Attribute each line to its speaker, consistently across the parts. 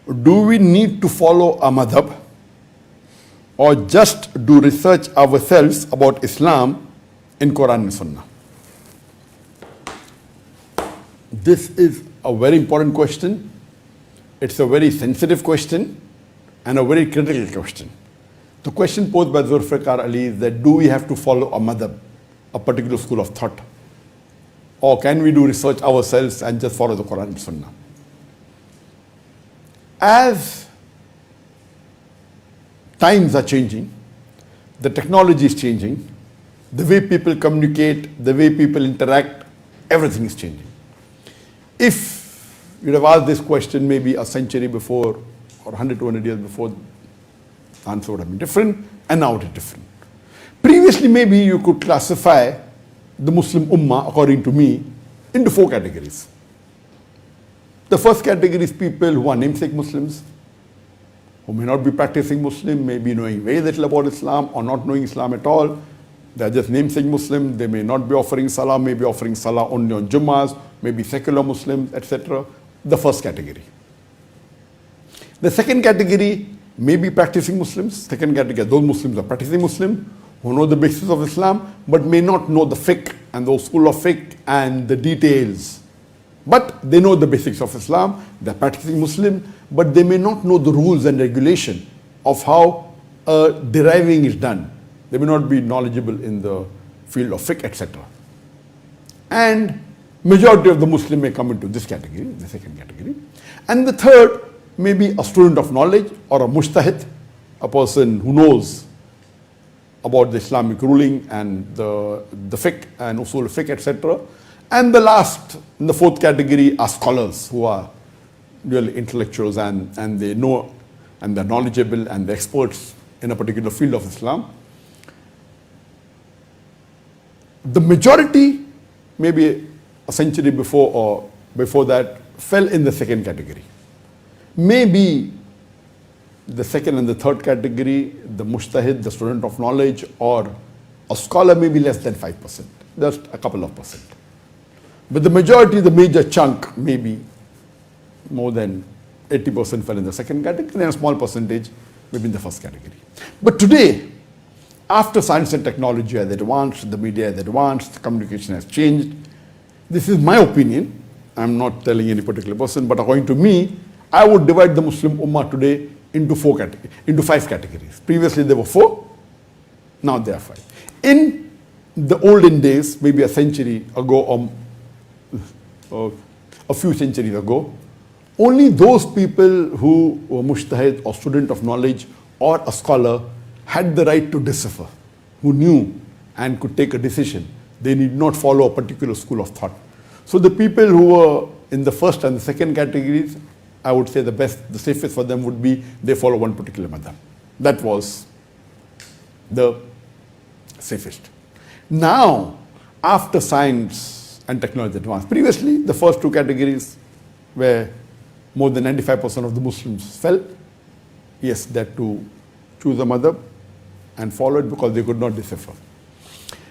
Speaker 1: do we need to follow a madhab or just do research ourselves about Islam in Quran and Sunnah? This is a very important question. It's a very sensitive question and a very critical question. The question posed by Zulfikar Ali is that do we have to follow a madhab, a particular school of thought, or can we do research ourselves and just follow the Quran and Sunnah? As times are changing, the technology is changing, the way people communicate, the way people interact, everything is changing. If you'd have asked this question maybe a century before or 100, 200 years before, the answer would have been different, and now it is different. Previously, maybe you could classify the Muslim Ummah, according to me, into 4 categories. The first category is people who are namesake Muslims, who may not be practicing Muslim, may be knowing very little about Islam or not knowing Islam at all. They are just namesake Muslims. They may not be offering Salah, may be offering Salah only on Jummahs, maybe secular Muslims, etc. The first category. The second category may be practicing Muslims. Second category, those Muslims are practicing Muslim, who know the basis of Islam, but may not know the fiqh and the school of fiqh and the details. But they know the basics of Islam, they're practicing Muslim, but they may not know the rules and regulation of how deriving is done. They may not be knowledgeable in the field of fiqh, etc. And majority of the Muslim may come into this category, the second category. And the third may be a student of knowledge or a mujtahid, a person who knows about the Islamic ruling and the fiqh and usul fiqh, etc. And the last, in the fourth category, are scholars who are really intellectuals and they know and they're knowledgeable and they're experts in a particular field of Islam. The majority, maybe a century before or before that, fell in the second category. Maybe the second and the third category, the mujtahid, the student of knowledge, or a scholar, may be less than 5%, just a couple of percent. But the majority, the major chunk, maybe more than 80% fell in the second category, and a small percentage maybe in the first category. But today, after science and technology has advanced, the media has advanced, communication has changed, this is my opinion. I'm not telling any particular person, but according to me, I would divide the Muslim Ummah today into 5 categories. Previously there were 4, now there are 5. In the olden days, maybe a century ago or a few centuries ago, only those people who were mujtahid or student of knowledge or a scholar had the right to decipher, who knew and could take a decision. They need not follow a particular school of thought. So the people who were in the first and the second categories, I would say the safest for them would be they follow one particular madhab. That was the safest. Now, after science and technology advanced, previously the first 2 categories where more than 95% of the Muslims fell, yes, that to choose a madhab and follow it because they could not decipher.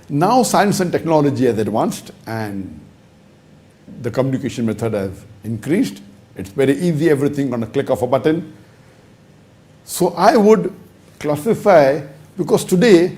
Speaker 1: Now science and technology has advanced and the communication method has increased. It's very easy, everything on a click of a button. So I would classify, because today,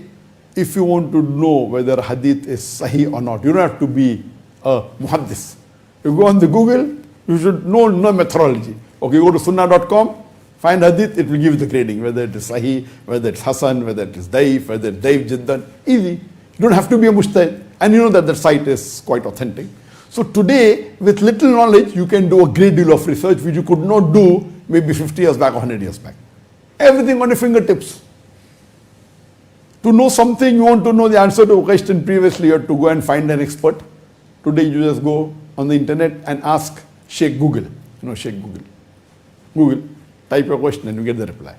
Speaker 1: if you want to know whether a hadith is sahih or not, you don't have to be a muhaddis. You go on the Google, you should know methodology. Okay, you go to sunnah.com, find hadith, it will give you the grading, whether it is sahih, whether it's hasan, whether it is daif, whether it's daif jiddan. Easy. You don't have to be a mujtahid, and you know that the site is quite authentic. So today, with little knowledge, you can do a great deal of research which you could not do maybe 50 years back or 100 years back. Everything on your fingertips. To know something, you want to know the answer to a question previously, you had to go and find an expert. Today, you just go on the internet and ask Sheikh Google. Sheikh Google. Google, type your question and you get the reply.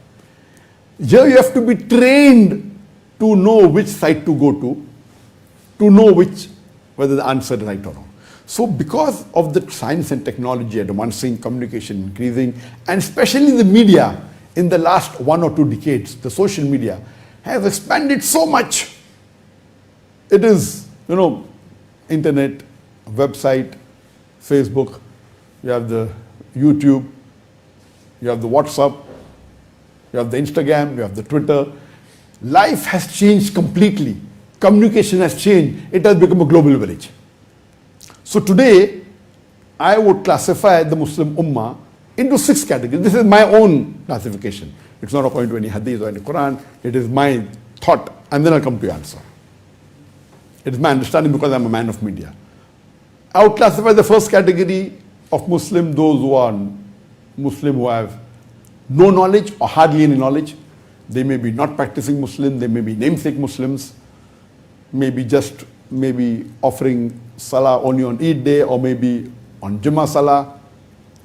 Speaker 1: Here you have to be trained to know which site to go to know whether the answer is right or wrong. So because of the science and technology advancing, communication increasing, and especially the media in the last 1 or 2 decades, the social media has expanded so much. It is, internet, website, Facebook, you have the YouTube, you have the WhatsApp, you have the Instagram, you have the Twitter. Life has changed completely. Communication has changed. It has become a global village. So today, I would classify the Muslim Ummah into 6 categories. This is my own classification. It's not according to any hadith or any Quran. It is my thought, and then I'll come to your answer. It is my understanding because I'm a man of media. I would classify the first category of Muslim, those who are Muslim who have no knowledge or hardly any knowledge. They may be not practicing Muslim, they may be namesake Muslims, maybe just offering Salah only on Eid day or maybe on Jummah Salah,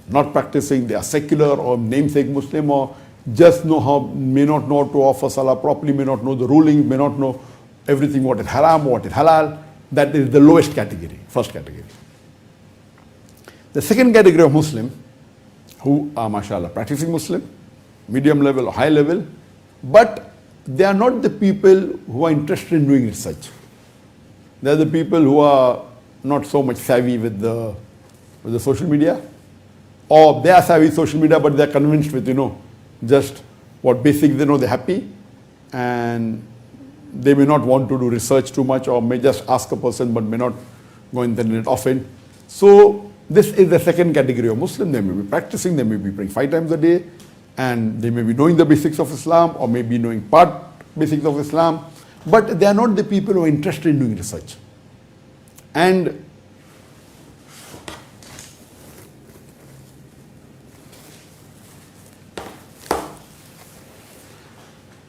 Speaker 1: not practicing, they are secular or namesake Muslim or just may not know how to offer Salah properly, may not know the rulings, may not know everything what is haram, what is halal. That is the lowest category, first category. The second category of Muslim who are mashallah practicing Muslim, medium level or high level, but they are not the people who are interested in doing research. They are the people who are not so much savvy with the social media, or they are savvy social media but they are convinced with just what basics they know, they're happy, and they may not want to do research too much or may just ask a person but may not go in the internet often. So this is the second category of Muslim. They may be practicing, they may be praying 5 times a day, and they may be knowing the basics of Islam or may be knowing part basics of Islam, but they are not the people who are interested in doing research. And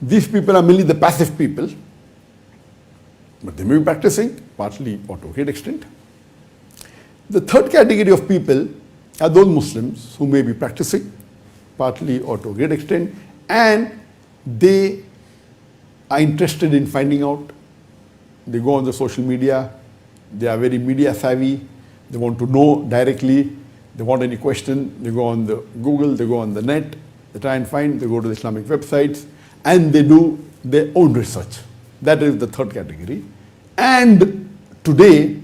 Speaker 1: these people are mainly the passive people, but they may be practicing, partly or to a great extent. The third category of people are those Muslims who may be practicing, partly or to a great extent, and they are interested in finding out. They go on the social media, they are very media savvy, they want to know directly, they want any question, they go on the Google, they go on the net, they try and find, they go to the Islamic websites, and they do their own research. That is the third category. And today,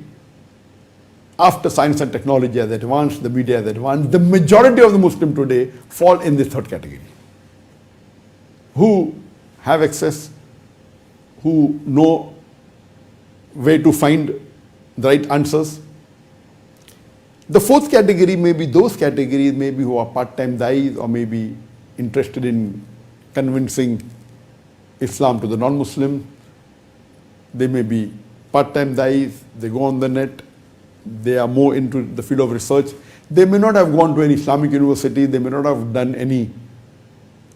Speaker 1: after science and technology has advanced, the media has advanced, the majority of the Muslims today fall in this third category, who have access, who know where to find the right answers. The fourth category may be those categories maybe who are part-time da'is or maybe interested in convincing Islam to the non-Muslim. They may be part-time da'is, they go on the net, they are more into the field of research. They may not have gone to any Islamic university, they may not have done any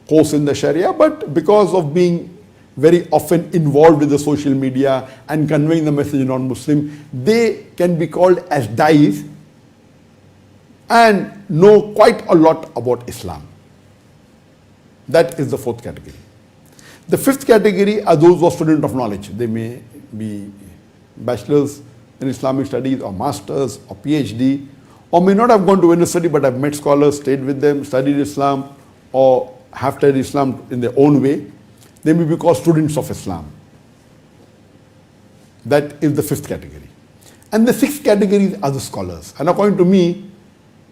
Speaker 1: course in the Sharia, but because of being very often involved with the social media and conveying the message to non-Muslim, they can be called as da'is and know quite a lot about Islam. That is the fourth category. The fifth category are those who are students of knowledge. They may be bachelors in Islamic studies or masters or PhD, or may not have gone to university but have met scholars, stayed with them, studied Islam, or have studied Islam in their own way. They may be called students of Islam. That is the fifth category. And the sixth category are the scholars. And according to me,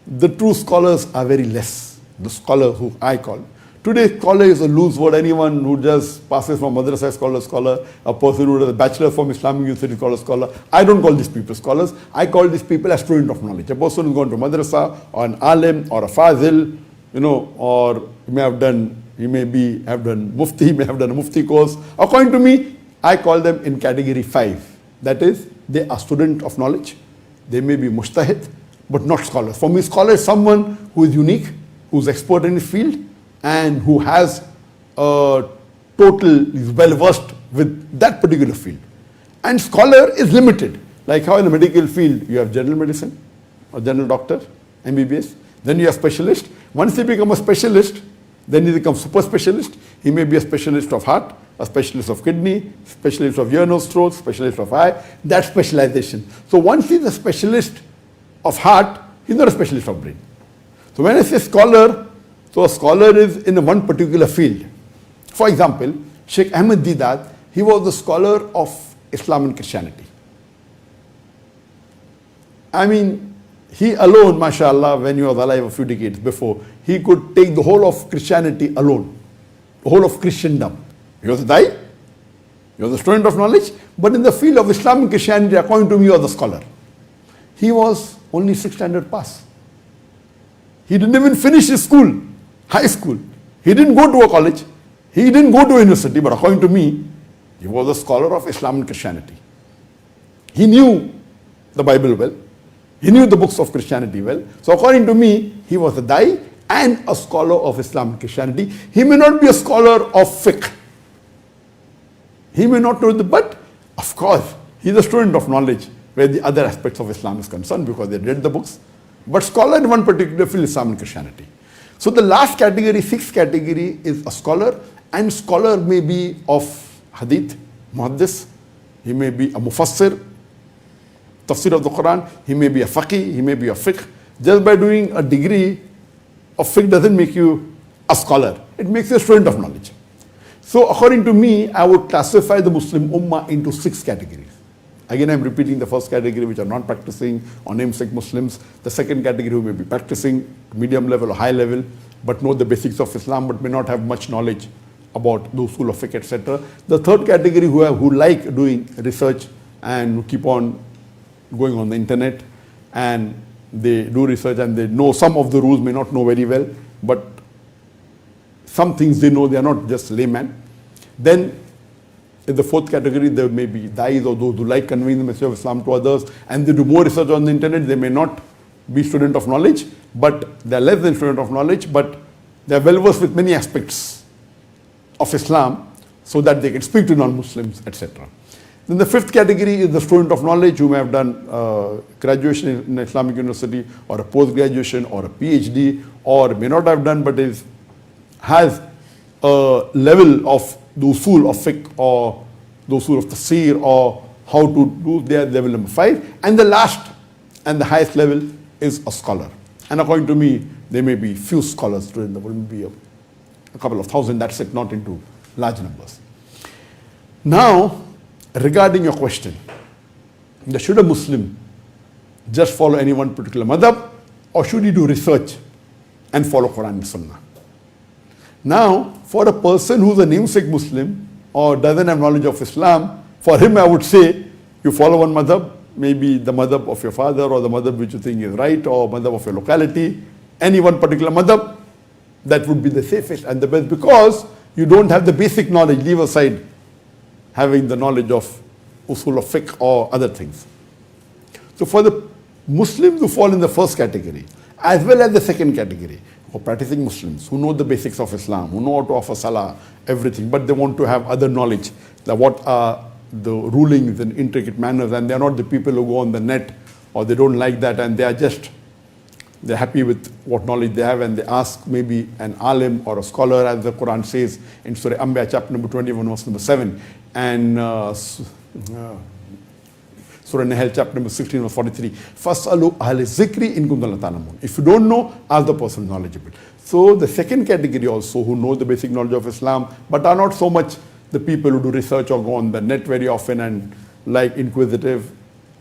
Speaker 1: the true scholars are very less. The scholar who I call. Today, scholar is a loose word. Anyone who just passes from madrasa is called a scholar. A person who does a bachelor from Islamic university is called a scholar. I don't call these people scholars. I call these people a student of knowledge. A person who's gone to madrasa or an alim or a fazil, or he may have done mufti, he may have done a mufti course. According to me, I call them in category 5. That is, they are student of knowledge. They may be mujtahid, but not scholars. For me, scholar is someone who is unique, who is expert in his field, and who has is well versed with that particular field. And scholar is limited. Like how in the medical field, you have general medicine, or general doctor, MBBS. Then you have specialist. Once you become a specialist, then you become super specialist. He may be a specialist of heart, a specialist of kidney, specialist of ear, nose, throat, specialist of eye. That specialization. So once he's a specialist of heart, he's not a specialist of brain. So when I say scholar, so a scholar is in one particular field. For example, Sheikh Ahmed Deedat, he was the scholar of Islam and Christianity. I mean, he alone, mashallah, when he was alive a few decades before, he could take the whole of Christianity alone, the whole of Christendom. He was a dai, he was a student of knowledge, but in the field of Islamic Christianity, according to me, he was a scholar. He was only 6th standard pass. He didn't even finish his school, high school. He didn't go to a college. He didn't go to a university, but according to me, he was a scholar of Islamic Christianity. He knew the Bible well. He knew the books of Christianity well. So according to me, he was a dai and a scholar of Islamic Christianity. He may not be a scholar of fiqh. He may not know but of course, he's a student of knowledge where the other aspects of Islam is concerned because they read the books. But scholar in one particular field is Islamic Christianity. So the last category, 6th category, is a scholar, and scholar may be of hadith, muhaddis, he may be a mufassir, tafsir of the Quran, he may be a faqih, he may be a fiqh. Just by doing a degree of fiqh doesn't make you a scholar. It makes you a student of knowledge. So according to me, I would classify the Muslim Ummah into 6 categories. Again, I'm repeating the first category, which are not practicing or namesake Muslims. The second category, who may be practicing medium level or high level, but know the basics of Islam, but may not have much knowledge about the usul of fiqh, etc. The third category, who like doing research and keep on going on the internet, and they do research and they know some of the rules, may not know very well, but some things they know, they are not just layman. Then in the fourth category, there may be dais or those who like conveying the message of Islam to others, and they do more research on the internet. They may not be student of knowledge, but they are less than student of knowledge, but they are well versed with many aspects of Islam so that they can speak to non-Muslims, etc. Then the fifth category is the student of knowledge who may have done graduation in Islamic university or a post-graduation or a PhD, or may not have done but has a level of the usul of fiqh or the usul of tafsir or how to do their level number 5. And the last and the highest level is a scholar. And according to me, there may be few scholars in the world, maybe a couple of thousand, that's it, not into large numbers. Now, regarding your question, should a Muslim just follow any one particular madhab, or should he do research and follow Quran and Sunnah? Now, for a person who's a namesake Muslim or doesn't have knowledge of Islam, for him I would say, you follow one madhab, maybe the madhab of your father or the madhab which you think is right, or madhab of your locality, any one particular madhab, that would be the safest and the best, because you don't have the basic knowledge. Leave aside having the knowledge of usul of fiqh or other things. So for the Muslims who fall in the first category, as well as the second category, who are practicing Muslims, who know the basics of Islam, who know how to offer salah, everything, but they want to have other knowledge, that what are the rulings and intricate manners, and they are not the people who go on the net, or they don't like that, and they're happy with what knowledge they have, and they ask maybe an alim or a scholar, as the Quran says in Surah Anbiya chapter number 21 verse number 7, and Surah Nahl chapter number 16 verse 43, Fasalu ahli zikri in kuntum la ta'lamun. If you don't know, ask the person knowledgeable. So the second category also, who know the basic knowledge of Islam, but are not so much the people who do research or go on the net very often and like inquisitive.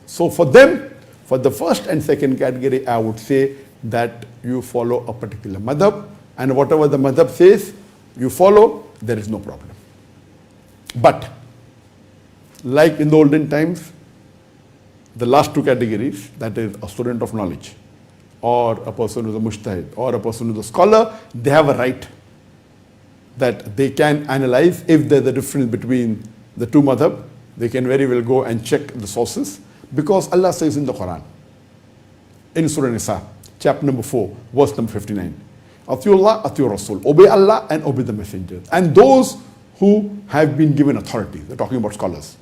Speaker 1: So for them, for the first and second category, I would say that you follow a particular madhab, and whatever the madhab says, you follow, there is no problem. But like in the olden times, the last two categories, that is a student of knowledge or a person who's a mujtahid or a person who's a scholar, they have a right that they can analyze if there's a difference between the two madhab. They can very well go and check the sources, because Allah says in the Quran, in Surah Nisa, chapter number 4, verse number 59, Atiullah, Atiur Rasul, obey Allah and obey the messengers, and those who have been given authority. They're talking about scholars.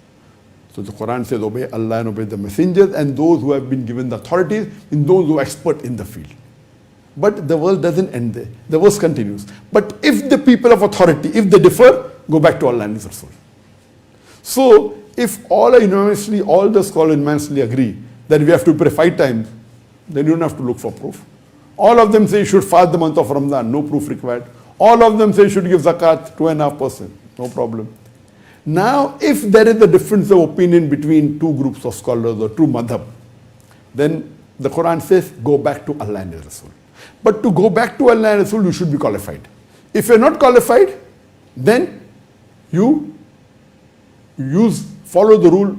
Speaker 1: So the Quran says, obey Allah and obey the messengers, and those who have been given the authorities, and those who are expert in the field. But the verse doesn't end there. The verse continues. But if the people of authority, if they differ, go back to Allah and His Rasul. So if all the scholars unanimously agree that we have to pray 5 times, then you don't have to look for proof. All of them say you should fast the month of Ramadan, no proof required. All of them say you should give zakat, 2.5%, no problem. Now, if there is a difference of opinion between two groups of scholars or two madhab, then the Quran says, go back to Allah and His Rasul. But to go back to Allah and Rasul, you should be qualified. If you're not qualified, then you follow the rule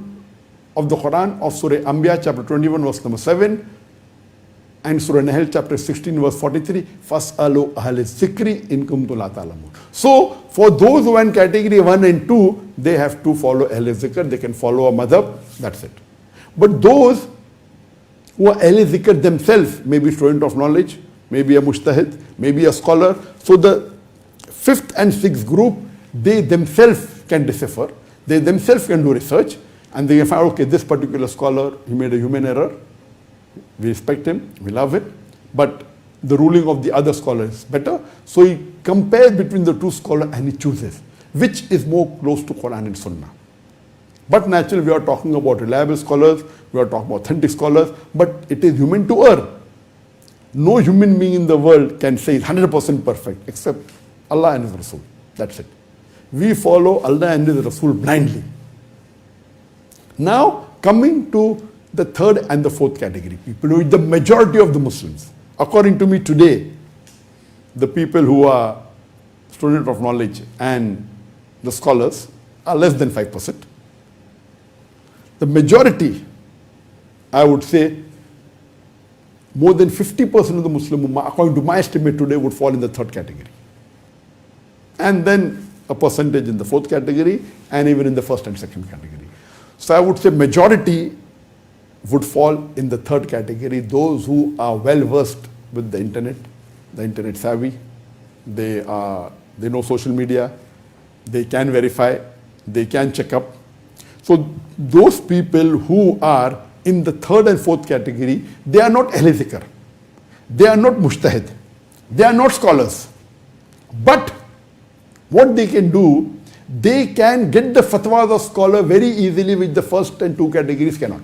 Speaker 1: of the Quran of Surah Anbiya chapter 21 verse number 7 and Surah Nahl chapter 16 verse 43. Fas'alu ahla zikri in kuntum la ta'lamun. So for those who are in category 1 and 2, they have to follow Ahl Zikr. They can follow a madhab. That's it. But those who are Ahl Zikr themselves, maybe student of knowledge, maybe a mujtahid, maybe a scholar. So the 5th and 6th group, they themselves can decipher. They themselves can do research. And they can find, okay, this particular scholar, he made a human error. We respect him, we love it. But the ruling of the other scholar is better. So he compares between the two scholars and he chooses which is more close to Quran and Sunnah. But naturally, we are talking about reliable scholars, we are talking about authentic scholars, but it is human to err. No human being in the world can say it's 100% perfect except Allah and His Rasul. That's it. We follow Allah and His Rasul blindly. Now, coming to the 3rd and the 4th category, people who are the majority of the Muslims. According to me today, the people who are students of knowledge and the scholars are less than 5%. The majority, I would say, more than 50% of the Muslim Ummah, according to my estimate today, would fall in the 3rd category. And then a percentage in the 4th category, and even in the 1st and 2nd category. So I would say majority would fall in the 3rd category, those who are well versed with the internet savvy, they know social media, they can verify, they can check up. So those people who are in the 3rd and 4th category, they are not Ahl Zikr, they are not mujtahid, they are not scholars. But what they can do, they can get the fatwas of scholar very easily, which the 1st and 2 categories cannot.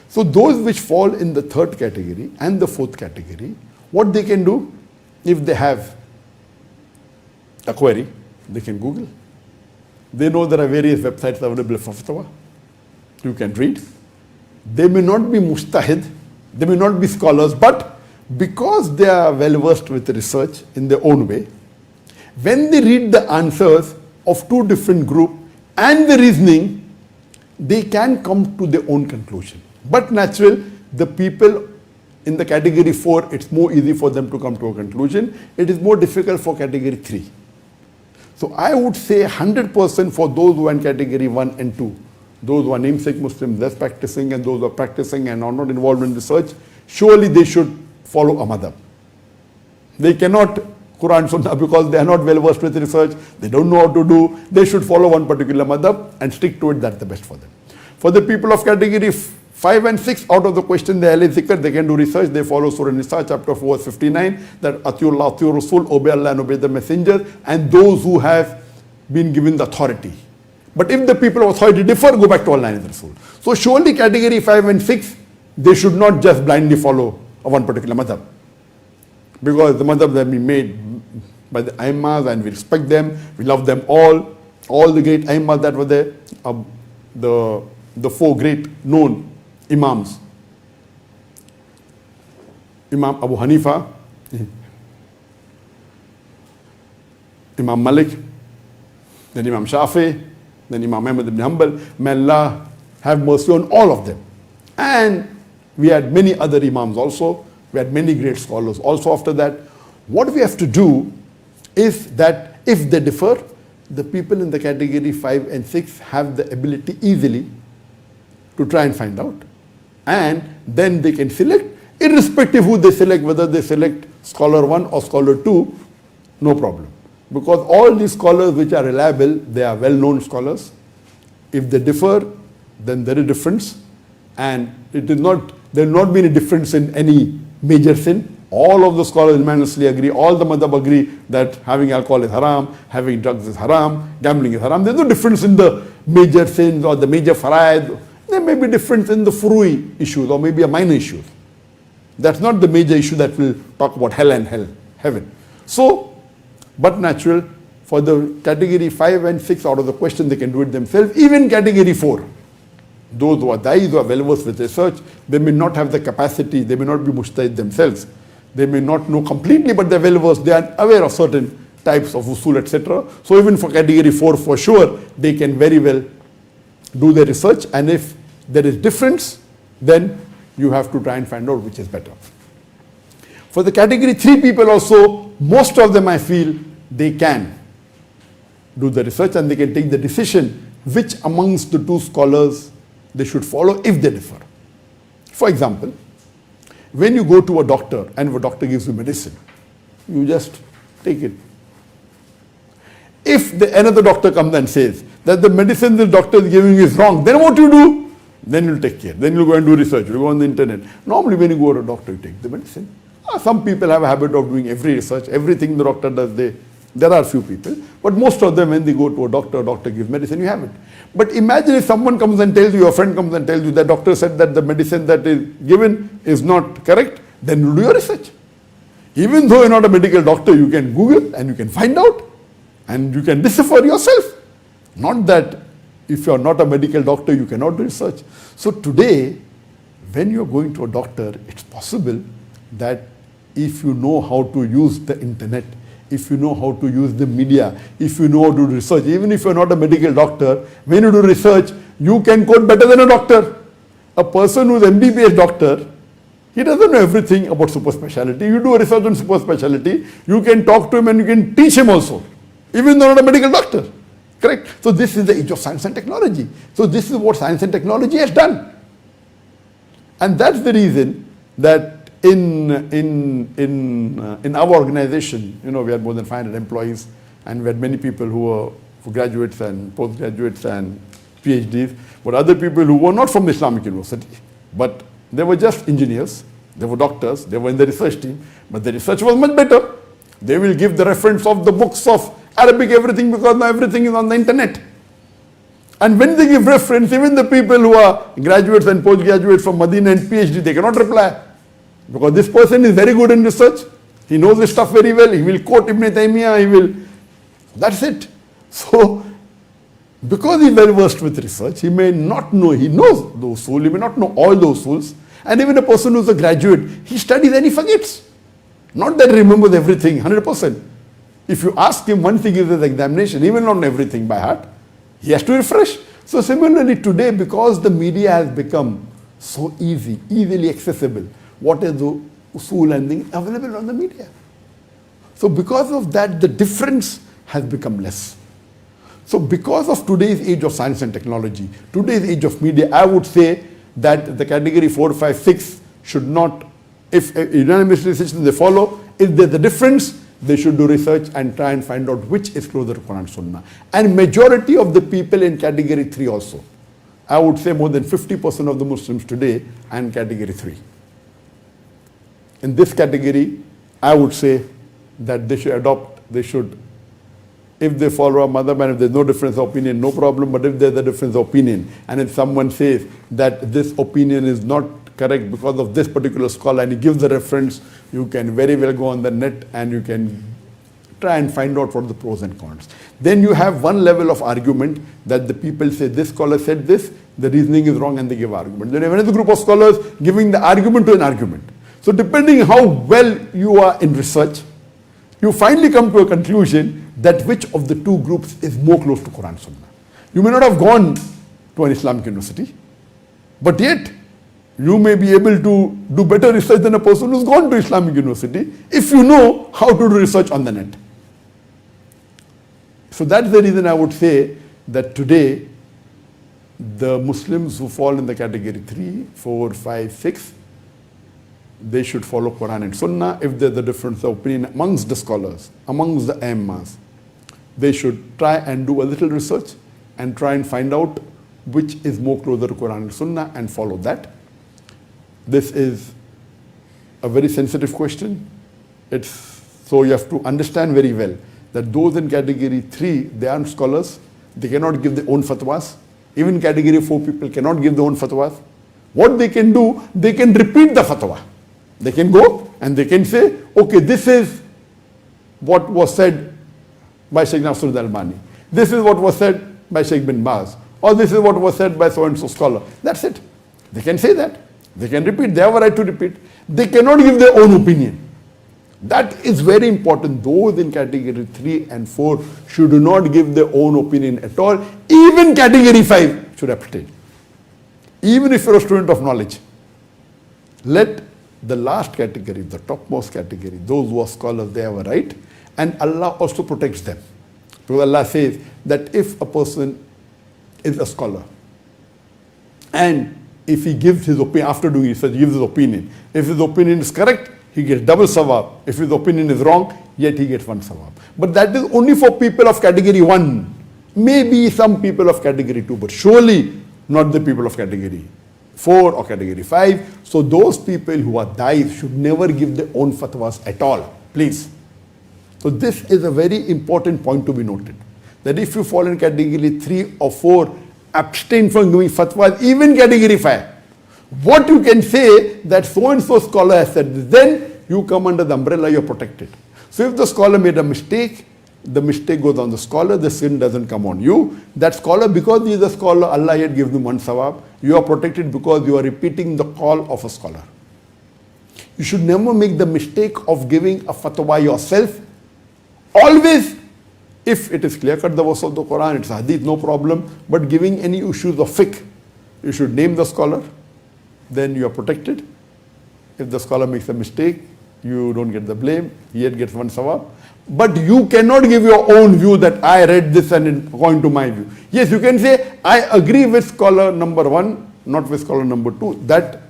Speaker 1: So those which fall in the 3rd category and the 4th category, what they can do, if they have a query, they can Google. They know there are various websites available for fatwa. You can read. They may not be mujtahid, they may not be scholars, but because they are well versed with research in their own way, when they read the answers of 2 different groups and the reasoning, they can come to their own conclusion. But natural, the people in the category 4, it's more easy for them to come to a conclusion. It is more difficult for category 3. So I would say 100% for those who are in category 1 and 2, those who are namesake Muslims, less practicing, and those who are practicing and are not involved in research, surely they should follow a madhab. They cannot Quran Sunnah because they are not well versed with research, they don't know how to do. They should follow one particular madhab and stick to it. That's the best for them. For the people of category 5 and 6, out of the question, they Ahl Zikr, they can do research. They follow Surah Nisa chapter 4 verse 59, that Atiullah, Atiur Rasul, obey Allah and obey the messenger, and those who have been given the authority. But if the people of authority differ, go back to Allah and Rasul. So surely category 5 and 6, they should not just blindly follow one particular madhab. Because the madhab have been made by the Aimmas and we respect them, we love them all the great Aimmas that were there, the 4 great known Imams. Imam Abu Hanifa, Imam Malik, then Imam Shafi, then Imam Ahmad ibn Hanbal. May Allah have mercy on all of them. And we had many other Imams also. We had many great scholars also after that. What we have to do is that if they differ, the people in the category 5 and 6 have the ability easily to try and find out. And then they can select, irrespective who they select, whether they select scholar 1 or scholar 2, no problem. Because all these scholars which are reliable, they are well-known scholars. If they differ, then there is difference. And it is not, there will not be any difference in any major sin. All of the scholars unanimously agree, all the madhab agree that having alcohol is haram, having drugs is haram, gambling is haram. There is no difference in the major sins or the major faraid. There may be difference in the furui issues or maybe a minor issue. That's not the major issue that will talk about hell and heaven. So, but natural, for the category 5 and 6 out of the question, they can do it themselves. Even category 4, Those who are dais, who are well versed with research, they may not have the capacity, they may not be mujtahid themselves, they may not know completely, but they're well versed, they are aware of certain types of usul, etc. So even for category 4, for sure, they can very well do their research, and if there is difference, then you have to try and find out which is better. For the category 3 people also, most of them I feel they can do the research and they can take the decision which amongst the two scholars they should follow if they differ. For example, when you go to a doctor and a doctor gives you medicine, you just take it. If another doctor comes and says that the medicine the doctor is giving is wrong, then what you do? Then you'll take care. Then you'll go and do research. You'll go on the internet. Normally when you go to a doctor, you take the medicine. Some people have a habit of doing every research. Everything the doctor does, there are few people. But most of them, when they go to a doctor gives medicine, you have it. But imagine if someone comes and tells you, your friend comes and tells you, the doctor said that the medicine that is given is not correct, then you do your research. Even though you're not a medical doctor, you can Google and you can find out. And you can decipher yourself. Not that if you're not a medical doctor, you cannot do research. So today, when you're going to a doctor, it's possible that if you know how to use the internet, if you know how to use the media, if you know how to do research, even if you're not a medical doctor, when you do research, you can code better than a doctor. A person who's MBBS doctor, he doesn't know everything about super specialty. You do a research on super specialty, you can talk to him and you can teach him also, even though not a medical doctor. Correct? So this is the age of science and technology. So this is what science and technology has done. And that's the reason that in our organization, we had more than 500 employees, and we had many people who were graduates and postgraduates and PhDs, but other people who were not from the Islamic University, but they were just engineers, they were doctors, they were in the research team, but the research was much better. They will give the reference of the books of Arabic, everything, because now everything is on the internet. And when they give reference, even the people who are graduates and postgraduates from Medina and PhD, they cannot reply. Because this person is very good in research. He knows this stuff very well. He will quote Ibn Taymiyyah. That's it. So, because he is well versed with research, he may not know, he knows the usul, he may not know all the usuls. And even a person who is a graduate, he studies and he forgets. Not that he remembers everything 100%. If you ask him once he gives his examination, he will not know everything by heart. He has to refresh. So similarly today, because the media has become so easily accessible, what is the usul and things available on the media? So because of that, the difference has become less. So because of today's age of science and technology, today's age of media, I would say that the category 4, 5, 6 should not, if unanimous decision they follow, if there's a difference, they should do research and try and find out which is closer to Quran and Sunnah. And majority of the people in category 3 also. I would say more than 50% of the Muslims today are in category 3. In this category, I would say that they should adopt, if they follow a madhab and if there's no difference of opinion, no problem, but if there's a difference of opinion, and if someone says that this opinion is not correct because of this particular scholar and he gives the reference, you can very well go on the net and you can try and find out what the pros and cons. Then you have one level of argument that the people say this scholar said this, the reasoning is wrong, and they give argument. Then you have another group of scholars giving the argument to an argument. So depending how well you are in research, you finally come to a conclusion that which of the two groups is more close to Quran and Sunnah. You may not have gone to an Islamic university, but yet you may be able to do better research than a person who's gone to Islamic university if you know how to do research on the net. So that's the reason I would say that today the Muslims who fall in the category 3, 4, 5, 6, they should follow Quran and Sunnah. If there's a difference of opinion amongst the scholars, amongst the Aimmas, they should try and do a little research and try and find out which is more closer to Quran and Sunnah and follow that. This is a very sensitive question. So you have to understand very well that those in category 3, they aren't scholars. They cannot give their own fatwas. Even category 4 people cannot give their own fatwas. What they can do, they can repeat the fatwa. They can go and they can say, okay, this is what was said by Sheikh Nasruddin Albani. This is what was said by Sheikh bin Baz. or this is what was said by so-and-so scholar. That's it. They can say that. They can repeat. They have a right to repeat. They cannot give their own opinion. That is very important. Those in category 3 and 4 should not give their own opinion at all. Even category 5 should abstain. Even if you're a student of knowledge. Let the last category, the topmost category, those who are scholars, they have a right. And Allah also protects them. Because Allah says that if a person is a scholar, and if he gives his opinion, after doing research, he gives his opinion. If his opinion is correct, he gets double sawab. If his opinion is wrong, yet he gets one sawab. But that is only for people of category 1. Maybe some people of category 2, but surely not the people of category 4 or category 5. So those people who are dais should never give their own fatwas at all. Please. So this is a very important point to be noted. That if you fall in category 3 or 4, abstain from giving fatwas, even category 5. What you can say that so-and-so scholar has said this, then you come under the umbrella, you're protected. So if the scholar made a mistake, the mistake goes on the scholar, the sin doesn't come on you. That scholar, because he is a scholar, Allah yet gives him one sawab. You are protected because you are repeating the call of a scholar. You should never make the mistake of giving a fatwa yourself. Always, if it is clear-cut the verse of the Quran, it's hadith, no problem. But giving any issues of fiqh, you should name the scholar. Then you are protected. If the scholar makes a mistake, you don't get the blame. He yet gets one sawab. But you cannot give your own view that I read this and according to my view. Yes, you can say, I agree with scholar number 1, not with scholar number 2. That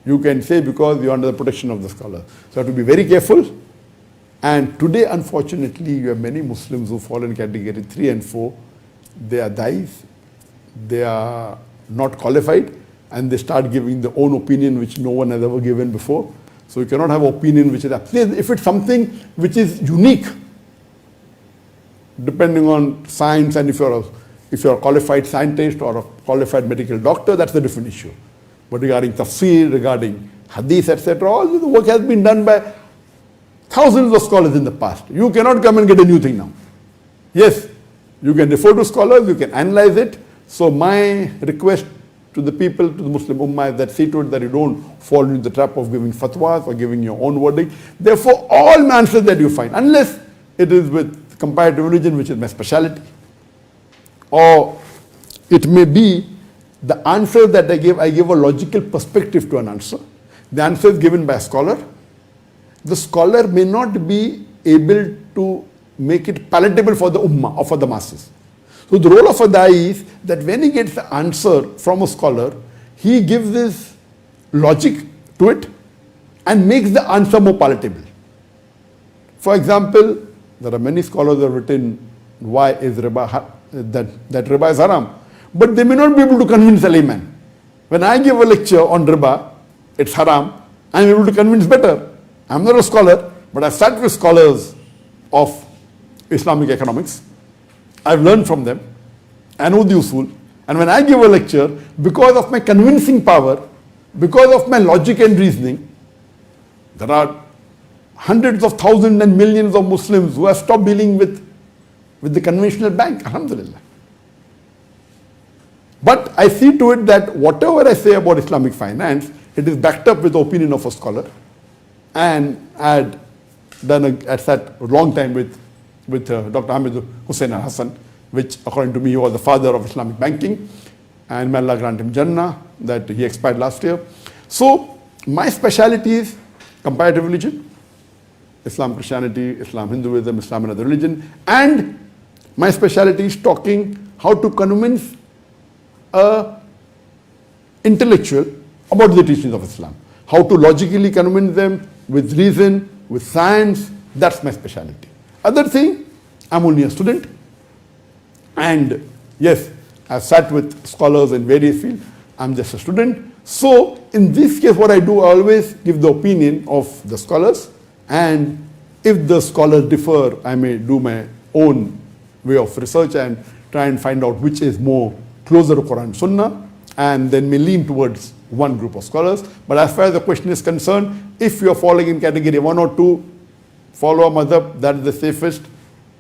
Speaker 1: you can say because you are under the protection of the scholar. So you have to be very careful. And today, unfortunately, you have many Muslims who fall in category 3 and 4. They are dais. They are not qualified. And they start giving their own opinion which no one has ever given before. So you cannot have opinion which is absolute. If it's something which is unique, depending on science, and if you're a qualified scientist or a qualified medical doctor, that's a different issue. But regarding tafsir, regarding hadith, etc., all the work has been done by thousands of scholars in the past. You cannot come and get a new thing now. Yes, you can refer to scholars, you can analyze it. So my request to the people, to the Muslim Ummah, is that see to it that you don't fall into the trap of giving fatwas or giving your own wording. Therefore, all answers that you find, unless it is with comparative religion, which is my speciality, or it may be the answer that I give a logical perspective to an answer. The answer is given by a scholar. The scholar may not be able to make it palatable for the Ummah or for the masses. So the role of a da'i is that when he gets the answer from a scholar, he gives his logic to it and makes the answer more palatable. For example, there are many scholars who have written why is riba, that riba is haram. But they may not be able to convince a layman. When I give a lecture on riba, it's haram, I'm able to convince better. I'm not a scholar, but I've sat with scholars of Islamic economics. I've learned from them. I know the usul. And when I give a lecture, because of my convincing power, because of my logic and reasoning, there are hundreds of thousands and millions of Muslims who have stopped dealing with the conventional bank. Alhamdulillah. But I see to it that whatever I say about Islamic finance, it is backed up with the opinion of a scholar. And I had sat a long time with Dr. Hamid Hussain al-Hassan, which according to me he was the father of Islamic banking, and may Allah grant him Jannah, that he expired last year. So my specialty is comparative religion, Islam, Christianity, Islam, Hinduism, Islam and other religion, and my specialty is talking how to convince an intellectual about the teachings of Islam, how to logically convince them with reason, with science. That's my specialty. Other thing, I'm only a student. And yes, I've sat with scholars in various fields. I'm just a student. So in this case, what I do, I always give the opinion of the scholars. And if the scholars differ, I may do my own way of research and try and find out which is more closer to Quran Sunnah, and then may lean towards one group of scholars. But as far as the question is concerned, if you're falling in category 1 or 2, follow a madhab, that is the safest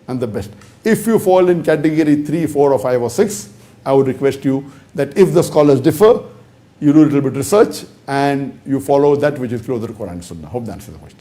Speaker 1: and the best. If you fall in category 3, 4 or 5 or 6, I would request you that if the scholars differ, you do a little bit of research and you follow that which is closer to Quran and Sunnah. Hope that answers the question.